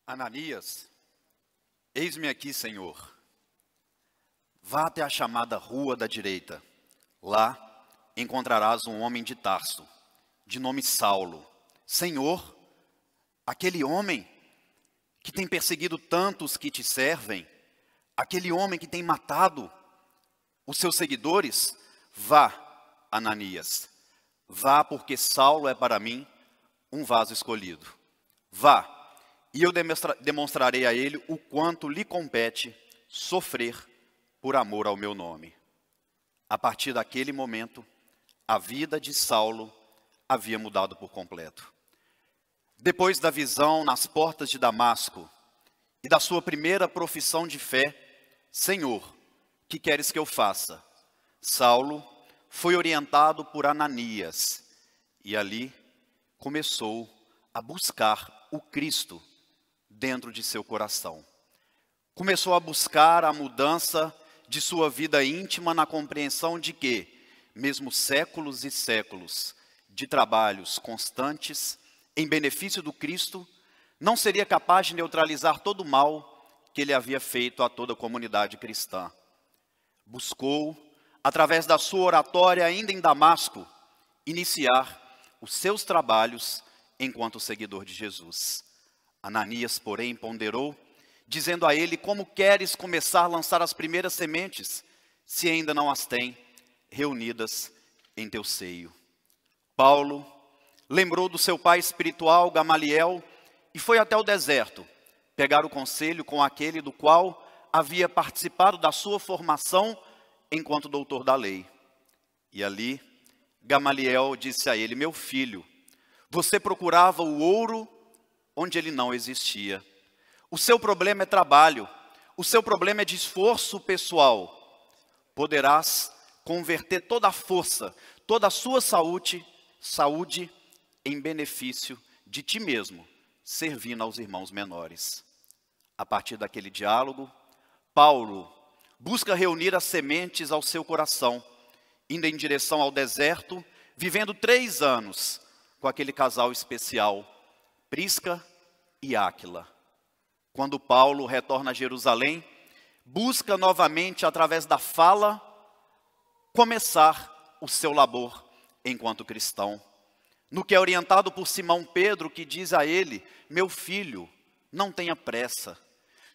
Ananias, eis-me aqui, Senhor. Vá até a chamada rua da direita. Lá encontrarás um homem de Tarso, de nome Saulo. Senhor, aquele homem que tem perseguido tantos que te servem, aquele homem que tem matado os seus seguidores, vá, Ananias. Vá, porque Saulo é para mim um vaso escolhido. Vá, e eu demonstrarei a ele o quanto lhe compete sofrer por amor ao meu nome. A partir daquele momento, a vida de Saulo havia mudado por completo. Depois da visão nas portas de Damasco e da sua primeira profissão de fé, Senhor, que queres que eu faça? Saulo foi orientado por Ananias e ali começou a buscar o Cristo dentro de seu coração. Começou a buscar a mudança de sua vida íntima na compreensão de que, mesmo séculos e séculos de trabalhos constantes em benefício do Cristo, não seria capaz de neutralizar todo o mal que ele havia feito a toda a comunidade cristã. Buscou, através da sua oratória ainda em Damasco, iniciar os seus trabalhos enquanto seguidor de Jesus. Ananias, porém, ponderou, dizendo a ele: como queres começar a lançar as primeiras sementes, se ainda não as tem reunidas em teu seio? Paulo lembrou do seu pai espiritual, Gamaliel, e foi até o deserto, pegar o conselho com aquele do qual havia participado da sua formação enquanto doutor da lei. E ali, Gamaliel disse a ele: meu filho, você procurava o ouro onde ele não existia. O seu problema é trabalho, o seu problema é de esforço pessoal. Poderás converter toda a força, toda a sua saúde em benefício de ti mesmo, servindo aos irmãos menores. A partir daquele diálogo, Paulo busca reunir as sementes ao seu coração, indo em direção ao deserto, vivendo 3 anos com aquele casal especial, Prisca e Áquila. Quando Paulo retorna a Jerusalém, busca novamente, através da fala, começar o seu labor enquanto cristão. No que é orientado por Simão Pedro, que diz a ele: meu filho, não tenha pressa.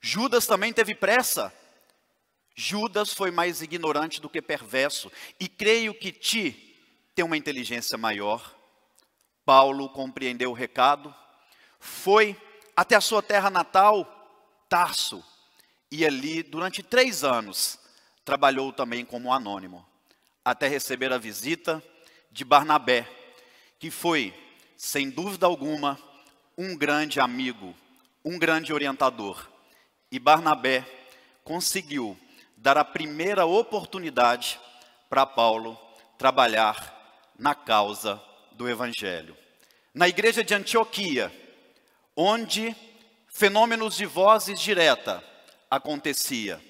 Judas também teve pressa. Judas foi mais ignorante do que perverso, e creio que ti tem uma inteligência maior. Paulo compreendeu o recado, foi até a sua terra natal, Tarso, e ali, durante 3 anos, trabalhou também como anônimo, até receber a visita de Barnabé, que foi, sem dúvida alguma, um grande amigo, um grande orientador. E Barnabé conseguiu dar a primeira oportunidade para Paulo trabalhar na causa do Evangelho. Na igreja de Antioquia, onde fenômenos de vozes direta acontecia,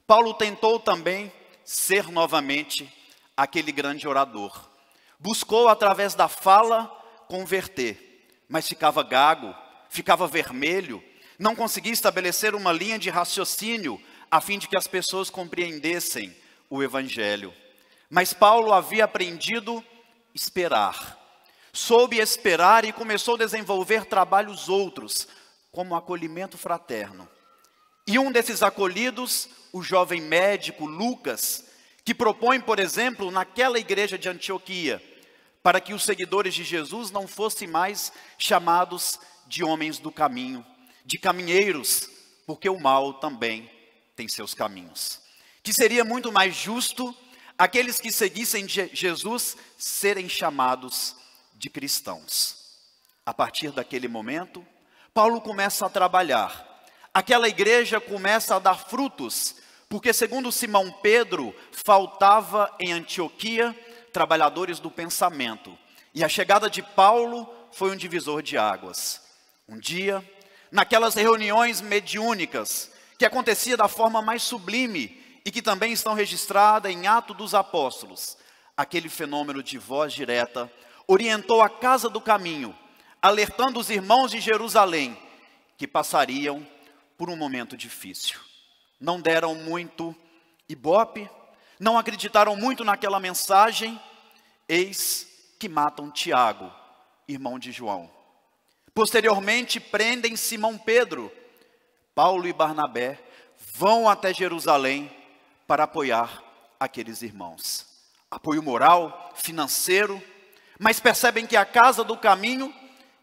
Paulo tentou também ser novamente aquele grande orador. Buscou, através da fala, converter, mas ficava gago, ficava vermelho, não conseguia estabelecer uma linha de raciocínio a fim de que as pessoas compreendessem o Evangelho. Mas Paulo havia aprendido a esperar, soube esperar e começou a desenvolver trabalhos outros, como acolhimento fraterno. E um desses acolhidos, o jovem médico Lucas, que propõe, por exemplo, naquela igreja de Antioquia, para que os seguidores de Jesus não fossem mais chamados de homens do caminho, de caminheiros, porque o mal também tem seus caminhos. Que seria muito mais justo aqueles que seguissem Jesus serem chamados de cristãos. A partir daquele momento, Paulo começa a trabalhar. Aquela igreja começa a dar frutos, porque segundo Simão Pedro, faltava em Antioquia trabalhadores do pensamento. E a chegada de Paulo foi um divisor de águas. Um dia, naquelas reuniões mediúnicas, que acontecia da forma mais sublime e que também estão registradas em Atos dos Apóstolos, aquele fenômeno de voz direta orientou a casa do caminho, alertando os irmãos de Jerusalém que passariam por um momento difícil. Não deram muito ibope, não acreditaram muito naquela mensagem, eis que matam Tiago, irmão de João. Posteriormente prendem Simão Pedro. Paulo e Barnabé vão até Jerusalém para apoiar aqueles irmãos. Apoio moral, financeiro, mas percebem que a casa do caminho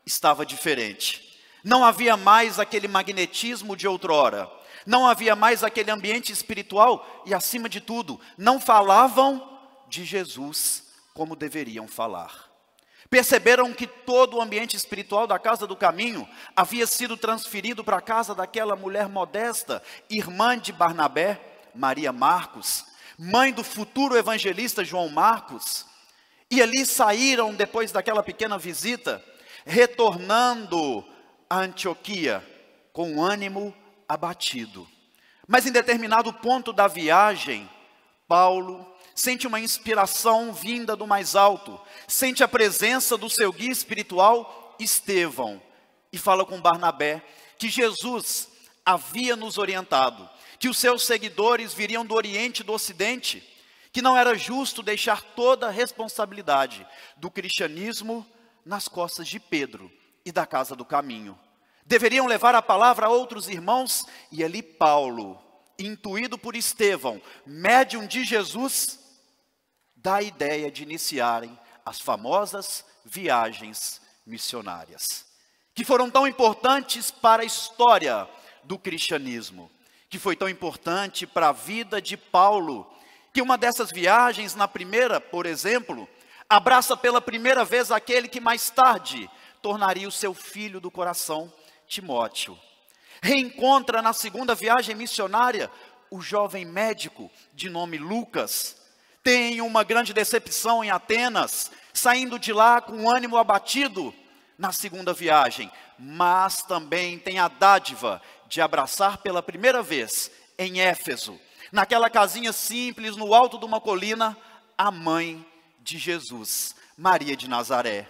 estava diferente. Não havia mais aquele magnetismo de outrora. Não havia mais aquele ambiente espiritual e, acima de tudo, não falavam de Jesus como deveriam falar. Perceberam que todo o ambiente espiritual da casa do caminho havia sido transferido para a casa daquela mulher modesta, irmã de Barnabé, Maria Marcos, mãe do futuro evangelista João Marcos. E ali saíram, depois daquela pequena visita, retornando a Antioquia com ânimo abatido. Mas em determinado ponto da viagem, Paulo sente uma inspiração vinda do mais alto, sente a presença do seu guia espiritual, Estevão, e fala com Barnabé que Jesus havia nos orientado, que os seus seguidores viriam do Oriente e do Ocidente, que não era justo deixar toda a responsabilidade do cristianismo nas costas de Pedro e da casa do caminho. Deveriam levar a palavra a outros irmãos, e ali Paulo, intuído por Estevão, médium de Jesus, dá a ideia de iniciarem as famosas viagens missionárias, que foram tão importantes para a história do cristianismo, que foi tão importante para a vida de Paulo, que uma dessas viagens, na primeira, por exemplo, abraça pela primeira vez aquele que mais tarde tornaria o seu filho do coração, Timóteo. Reencontra na segunda viagem missionária o jovem médico de nome Lucas. Tem uma grande decepção em Atenas, saindo de lá com ânimo abatido na segunda viagem, mas também tem a dádiva de abraçar pela primeira vez em Éfeso, naquela casinha simples no alto de uma colina, a mãe de Jesus, Maria de Nazaré.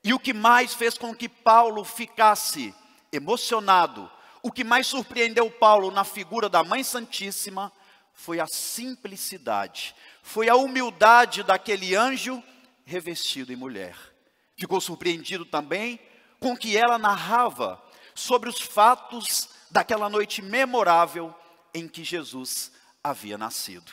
E o que mais fez com que Paulo ficasse emocionado, o que mais surpreendeu Paulo na figura da Mãe Santíssima, foi a simplicidade, foi a humildade daquele anjo revestido em mulher. Ficou surpreendido também com que ela narrava sobre os fatos daquela noite memorável em que Jesus havia nascido.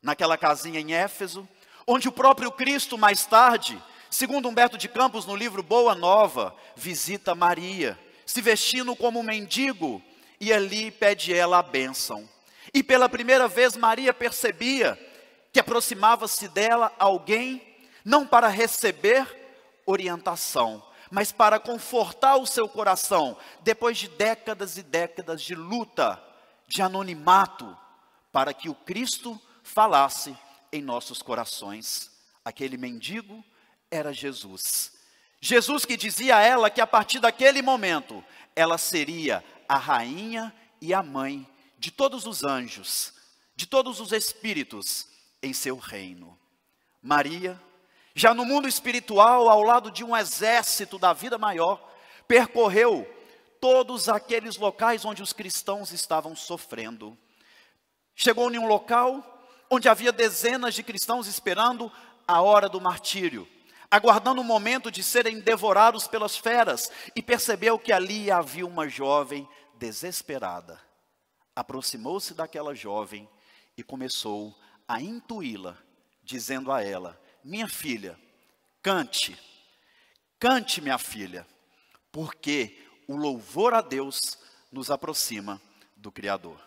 Naquela casinha em Éfeso, onde o próprio Cristo mais tarde, segundo Humberto de Campos no livro Boa Nova, visita Maria, se vestindo como um mendigo, e ali pede ela a bênção. E pela primeira vez Maria percebia que aproximava-se dela alguém, não para receber orientação, mas para confortar o seu coração, depois de décadas e décadas de luta, de anonimato, para que o Cristo falasse em nossos corações. Aquele mendigo era Jesus. Jesus que dizia a ela que a partir daquele momento, ela seria a rainha e a mãe de todos os anjos, de todos os espíritos em seu reino. Maria, já no mundo espiritual, ao lado de um exército da vida maior, percorreu todos aqueles locais onde os cristãos estavam sofrendo. Chegou em um local onde havia dezenas de cristãos esperando a hora do martírio, aguardando o momento de serem devorados pelas feras, e percebeu que ali havia uma jovem desesperada. Aproximou-se daquela jovem e começou a intuí-la, dizendo a ela: minha filha, cante, cante minha filha, porque o louvor a Deus nos aproxima do Criador.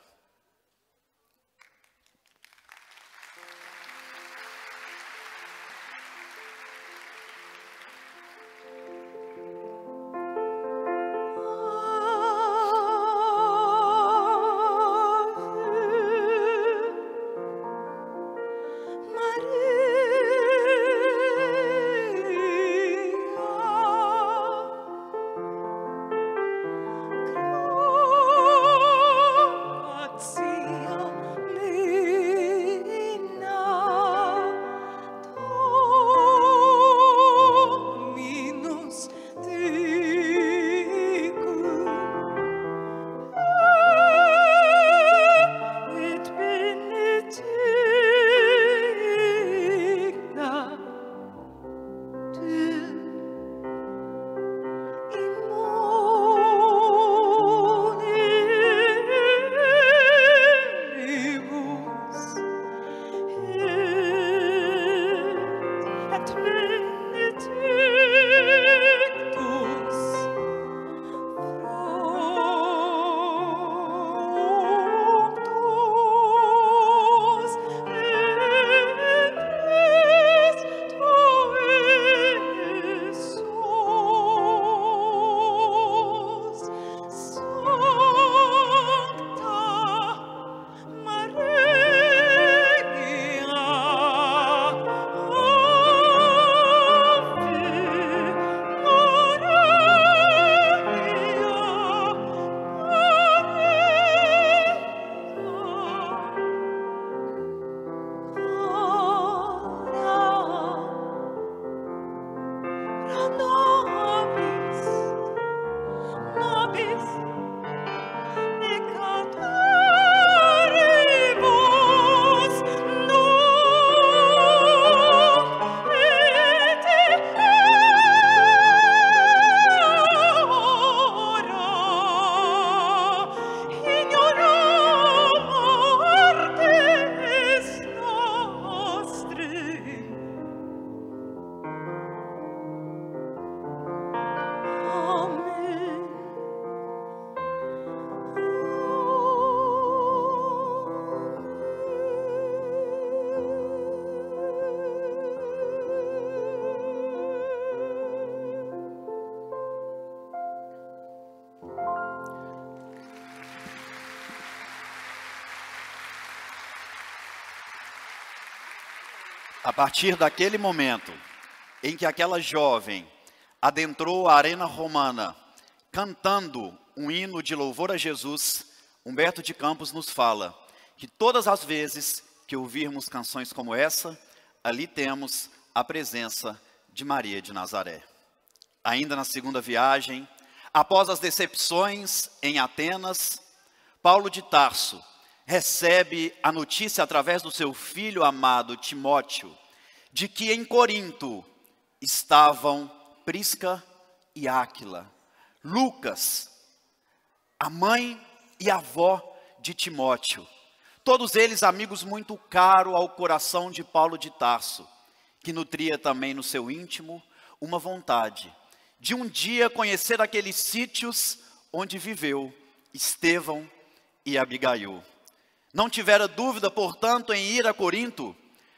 A partir daquele momento em que aquela jovem adentrou a arena romana cantando um hino de louvor a Jesus, Humberto de Campos nos fala que todas as vezes que ouvirmos canções como essa, ali temos a presença de Maria de Nazaré. Ainda na segunda viagem, após as decepções em Atenas, Paulo de Tarso recebe a notícia através do seu filho amado Timóteo, de que em Corinto estavam Prisca e Áquila, Lucas, a mãe e a avó de Timóteo, todos eles amigos muito caros ao coração de Paulo de Tarso, que nutria também no seu íntimo uma vontade de um dia conhecer aqueles sítios onde viveu Estevão e Abigail. Não tivera dúvida, portanto, em ir a Corinto,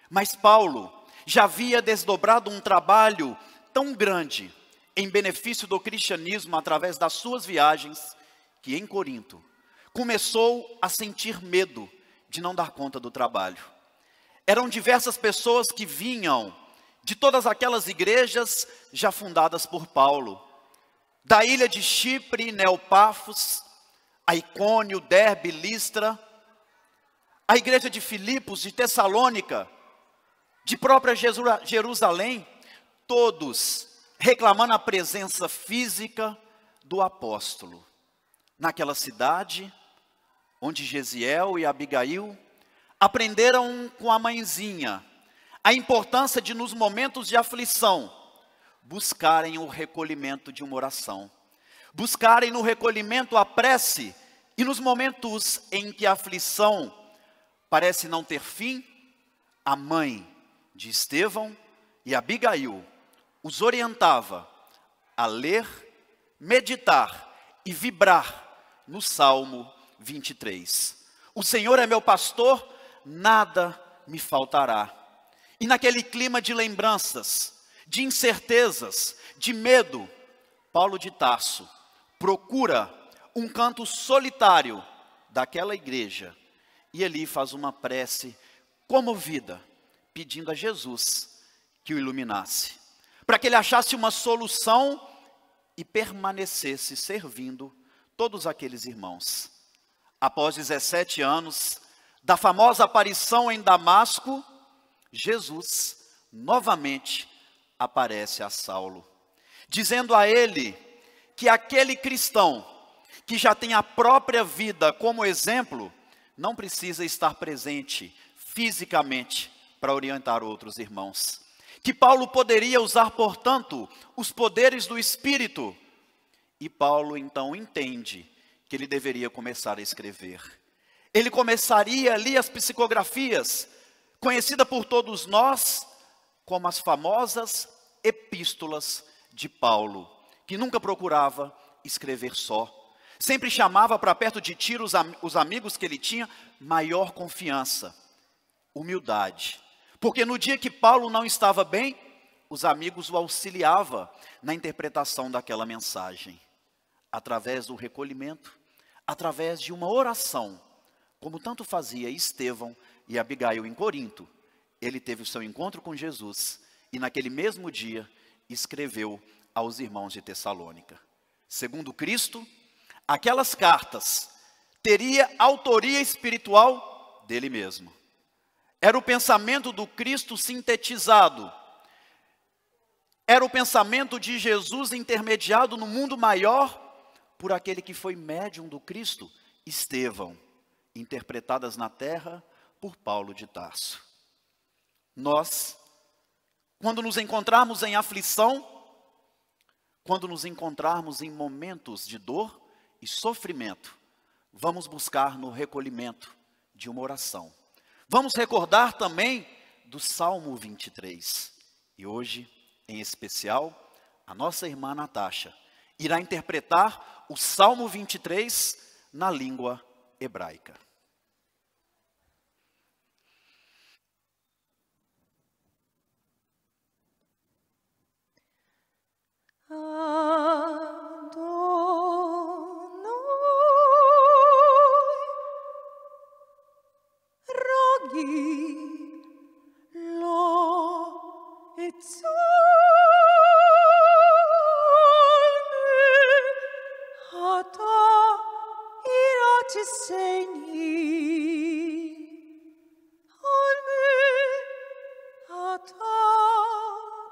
mas Paulo já havia desdobrado um trabalho tão grande em benefício do cristianismo através das suas viagens, que em Corinto começou a sentir medo de não dar conta do trabalho. Eram diversas pessoas que vinham de todas aquelas igrejas já fundadas por Paulo, da ilha de Chipre, Neopafos, a Icônio, Derbe, Listra, a igreja de Filipos, de Tessalônica, de própria Jerusalém, todos reclamando a presença física do apóstolo. Naquela cidade, onde Gesiel e Abigail aprenderam com a mãezinha a importância de, nos momentos de aflição, buscarem o recolhimento de uma oração, buscarem no recolhimento a prece, e nos momentos em que a aflição parece não ter fim, a mãe de Estevão e Abigail os orientava a ler, meditar e vibrar no Salmo 23. O Senhor é meu pastor, nada me faltará. E naquele clima de lembranças, de incertezas, de medo, Paulo de Tarso procura um canto solitário daquela igreja e ali faz uma prece comovida, pedindo a Jesus que o iluminasse, para que ele achasse uma solução e permanecesse servindo todos aqueles irmãos. Após 17 anos da famosa aparição em Damasco, Jesus novamente aparece a Saulo, dizendo a ele que aquele cristão que já tem a própria vida como exemplo, não precisa estar presente fisicamente para orientar outros irmãos. Que Paulo poderia usar, portanto, os poderes do Espírito. E Paulo então entende que ele deveria começar a escrever. Ele começaria ali as psicografias, conhecida por todos nós como as famosas epístolas de Paulo, que nunca procurava escrever só. Sempre chamava para perto de Tiro os amigos que ele tinha, maior confiança, humildade. Porque no dia que Paulo não estava bem, os amigos o auxiliavam na interpretação daquela mensagem. Através do recolhimento, através de uma oração, como tanto fazia Estevão e Abigail em Corinto, ele teve o seu encontro com Jesus e naquele mesmo dia escreveu aos irmãos de Tessalônica. Segundo Cristo, aquelas cartas teria autoria espiritual dele mesmo. Era o pensamento do Cristo sintetizado. Era o pensamento de Jesus intermediado no mundo maior por aquele que foi médium do Cristo, Estevão, interpretadas na terra por Paulo de Tarso. Nós, quando nos encontrarmos em aflição, quando nos encontrarmos em momentos de dor e sofrimento, vamos buscar no recolhimento de uma oração. Vamos recordar também do Salmo 23. E hoje, em especial, a nossa irmã Natasha irá interpretar o Salmo 23 na língua hebraica. Rogi, lo ata irá te segni, olmi ata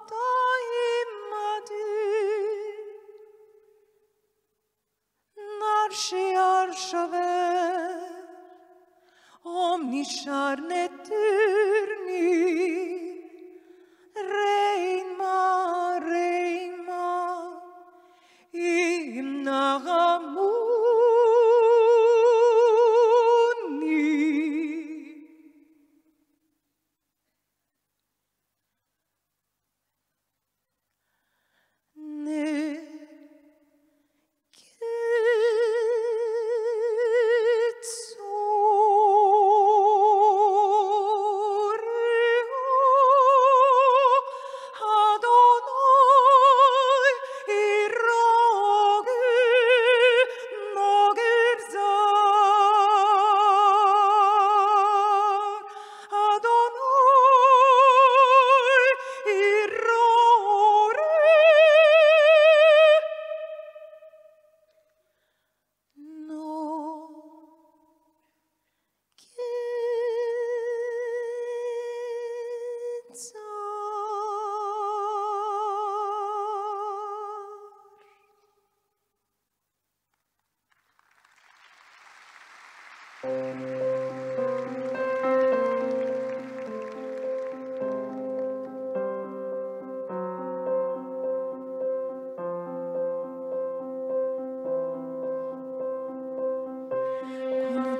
daimadi, narshi arshaver, omni charneturni, reima, reima, imnagamuni. Ne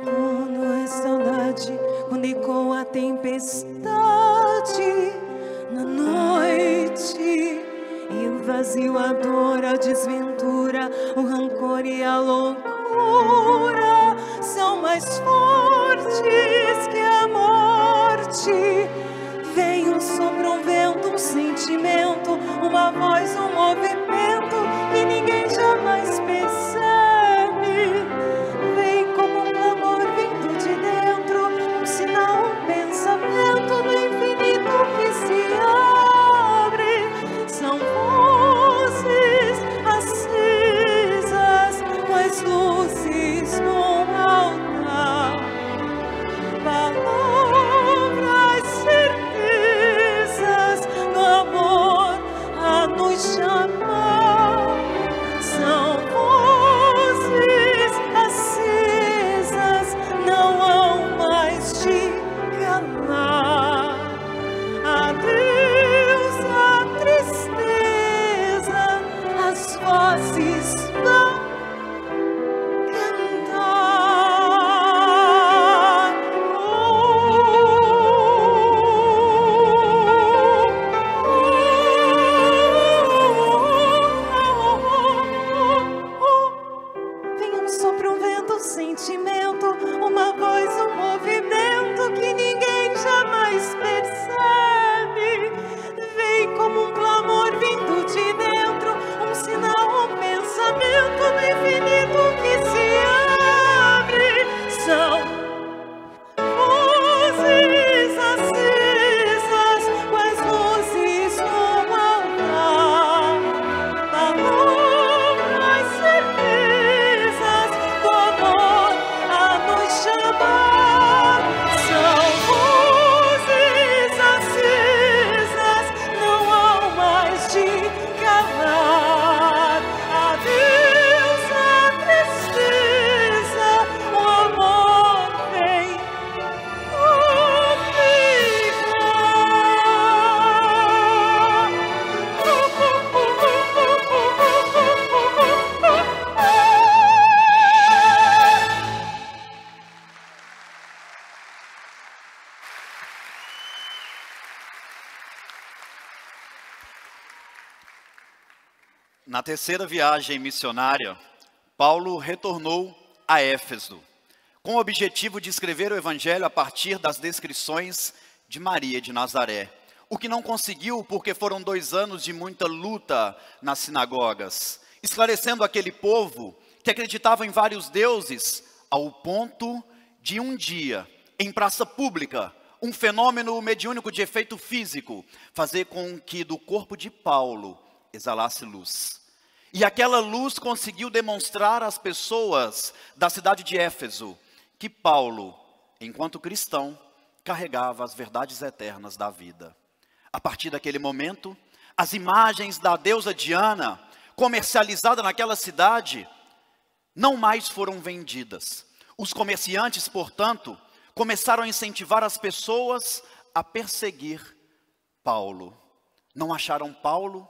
quando é saudade, quando ecoa a tempestade na noite, e o vazio, a dor, a desventura, o rancor e a loucura são mais fortes que a morte. Vem um sopro, um vento, um sentimento, uma voz, um movimento que ninguém jamais percebe. Vem como um clamor vindo de dentro, um sinal, um pensamento no infinito que se abre. São vozes acesas, mais luzes no altar, palavras, certezas do amor a nos chamar. São vozes acesas, não hão mais de calar. Adeus à tristeza, as vozes vão cantar. Vem um sopro, um vento, um sentimento, uma voz, um movimento que ninguém jamais percebe. Vem como um clamor vindo de dentro, um sinal, um pensamento no infinito que se abre. São luzes acesas, com as luzes no altar, palavras, certezas do amor a nos chamar. São luzes acesas, não hão mais de calar. Adeus à tristeza, o amor vem Na terceira viagem missionária, Paulo retornou a Éfeso, com o objetivo de escrever o evangelho a partir das descrições de Maria de Nazaré. O que não conseguiu porque foram 2 anos de muita luta nas sinagogas, esclarecendo aquele povo que acreditava em vários deuses, ao ponto de um dia, em praça pública, um fenômeno mediúnico de efeito físico, fazer com que do corpo de Paulo exalasse luz. E aquela luz conseguiu demonstrar às pessoas da cidade de Éfeso que Paulo, enquanto cristão, carregava as verdades eternas da vida. A partir daquele momento, as imagens da deusa Diana, comercializada naquela cidade, não mais foram vendidas. Os comerciantes, portanto, começaram a incentivar as pessoas a perseguir Paulo. Não acharam Paulo,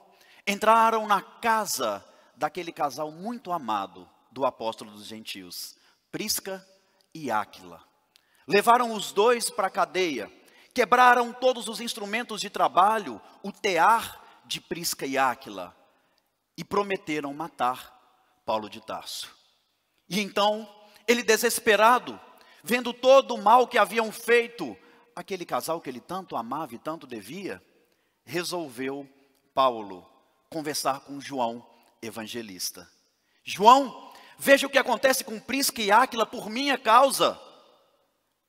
entraram na casa daquele casal muito amado do apóstolo dos gentios, Prisca e Áquila. Levaram os dois para a cadeia, quebraram todos os instrumentos de trabalho, o tear de Prisca e Áquila, e prometeram matar Paulo de Tarso. E então, ele desesperado, vendo todo o mal que haviam feito aquele casal que ele tanto amava e tanto devia, resolveu Paulo conversar com João evangelista. João, veja o que acontece com Prisca e Áquila por minha causa.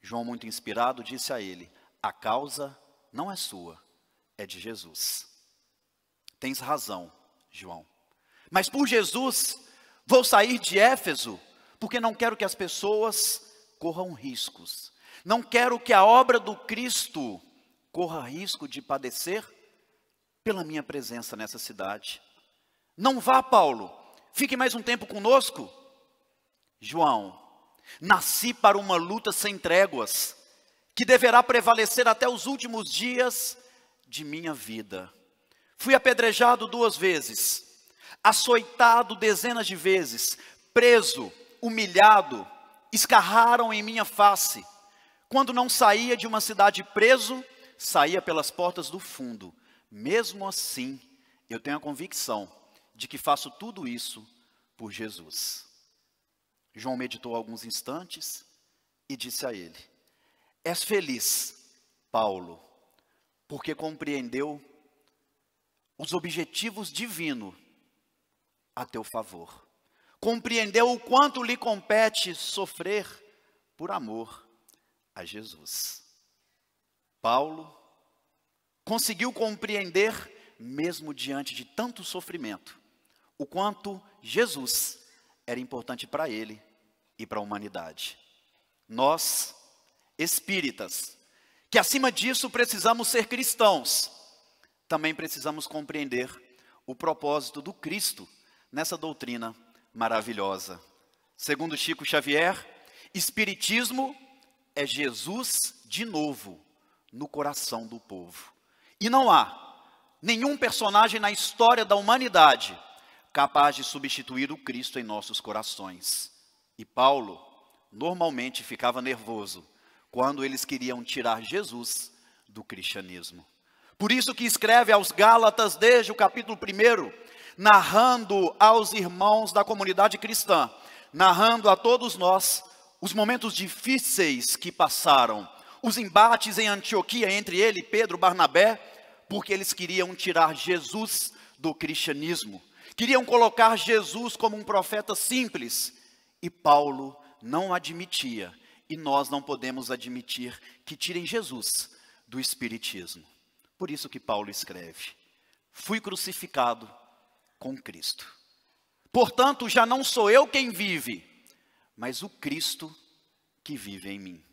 João, muito inspirado, disse a ele: a causa não é sua, é de Jesus. Tens razão, João. Mas por Jesus, vou sair de Éfeso, porque não quero que as pessoas corram riscos. Não quero que a obra do Cristo corra risco de padecer pela minha presença nessa cidade. Não vá, Paulo, fique mais um tempo conosco. João, nasci para uma luta sem tréguas, que deverá prevalecer até os últimos dias de minha vida. Fui apedrejado 2 vezes, açoitado dezenas de vezes, preso, humilhado, escarraram em minha face. Quando não saía de uma cidade preso, saía pelas portas do fundo. Mesmo assim, eu tenho a convicção de que faço tudo isso por Jesus. João meditou alguns instantes e disse a ele: és feliz, Paulo, porque compreendeu os objetivos divinos a teu favor. Compreendeu o quanto lhe compete sofrer por amor a Jesus. Paulo conseguiu compreender, mesmo diante de tanto sofrimento, o quanto Jesus era importante para ele e para a humanidade. Nós, espíritas, que acima disso precisamos ser cristãos, também precisamos compreender o propósito do Cristo nessa doutrina maravilhosa. Segundo Chico Xavier, espiritismo é Jesus de novo no coração do povo. E não há nenhum personagem na história da humanidade capaz de substituir o Cristo em nossos corações. E Paulo normalmente ficava nervoso quando eles queriam tirar Jesus do cristianismo. Por isso que escreve aos Gálatas desde o capítulo 1, narrando aos irmãos da comunidade cristã, narrando a todos nós os momentos difíceis que passaram, os embates em Antioquia entre ele, Pedro, Barnabé, porque eles queriam tirar Jesus do cristianismo, queriam colocar Jesus como um profeta simples, e Paulo não admitia, e nós não podemos admitir que tirem Jesus do espiritismo. Por isso que Paulo escreve: fui crucificado com Cristo. Portanto, já não sou eu quem vive, mas o Cristo que vive em mim.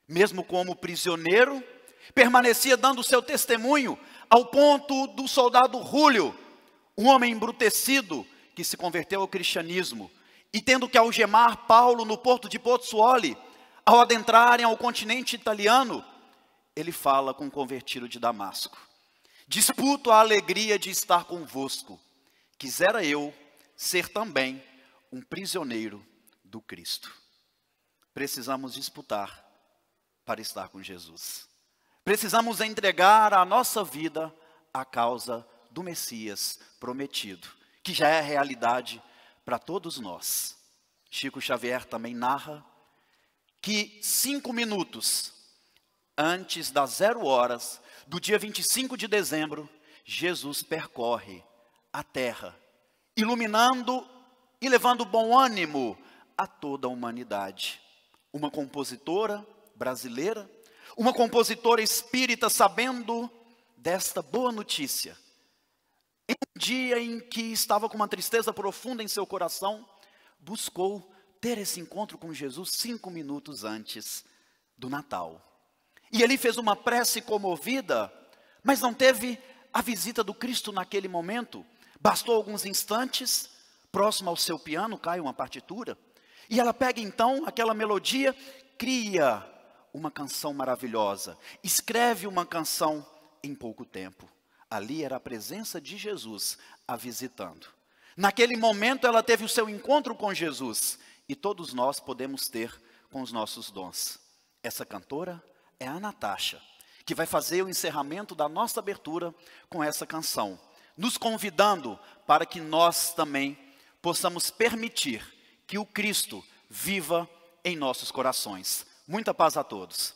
Mesmo como prisioneiro, permanecia dando seu testemunho, ao ponto do soldado Rúlio, um homem embrutecido que se converteu ao cristianismo, e tendo que algemar Paulo no porto de Pozzuoli, ao adentrarem ao continente italiano, ele fala com o convertido de Damasco: disputo a alegria de estar convosco, quisera eu ser também um prisioneiro do Cristo. Precisamos disputar para estar com Jesus. Precisamos entregar a nossa vida à causa do Messias prometido, que já é realidade para todos nós. Chico Xavier também narra que 5 minutos antes das 0 horas do dia 25 de dezembro, Jesus percorre a terra, iluminando e levando bom ânimo a toda a humanidade. Uma compositora brasileira, uma compositora espírita, sabendo desta boa notícia, em um dia em que estava com uma tristeza profunda em seu coração, buscou ter esse encontro com Jesus 5 minutos antes do Natal. E ele fez uma prece comovida, mas não teve a visita do Cristo naquele momento. Bastou alguns instantes, próximo ao seu piano, cai uma partitura, e ela pega então aquela melodia, cria uma canção maravilhosa, escreve uma canção em pouco tempo. Ali era a presença de Jesus a visitando. Naquele momento ela teve o seu encontro com Jesus, e todos nós podemos ter com os nossos dons. Essa cantora é a Natasha, que vai fazer o encerramento da nossa abertura com essa canção, nos convidando para que nós também possamos permitir que o Cristo viva em nossos corações. Muita paz a todos.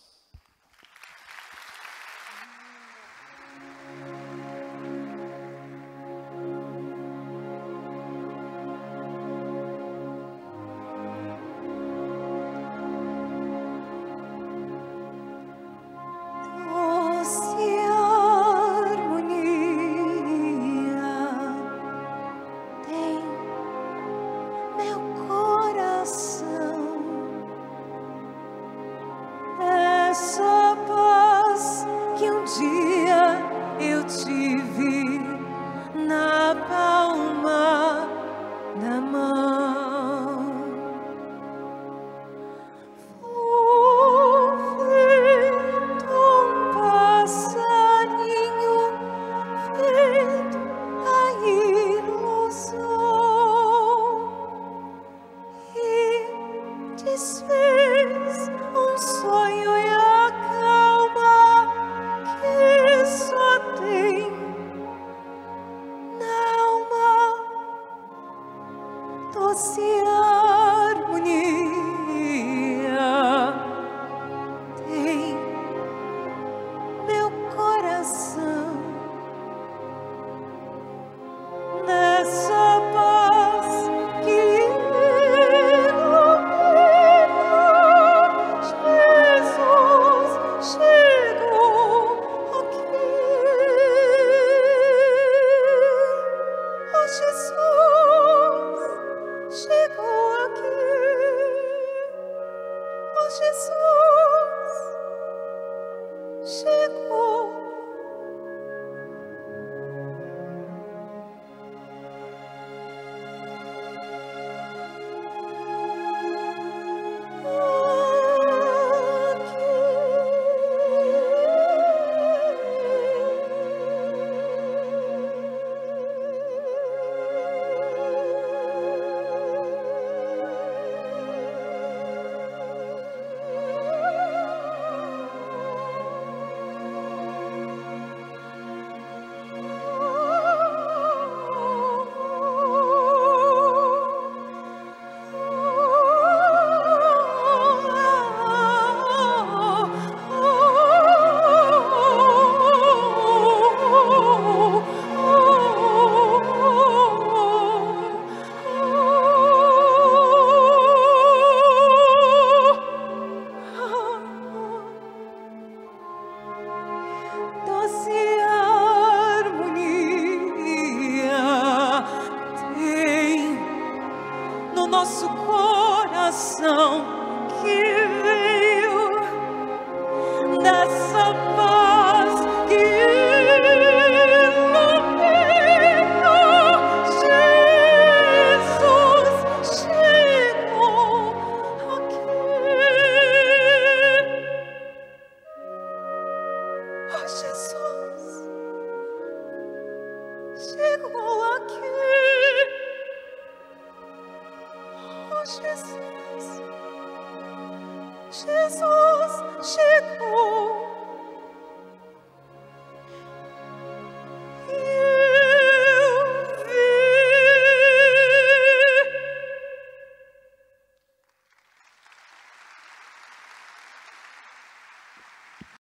Jesus chegou.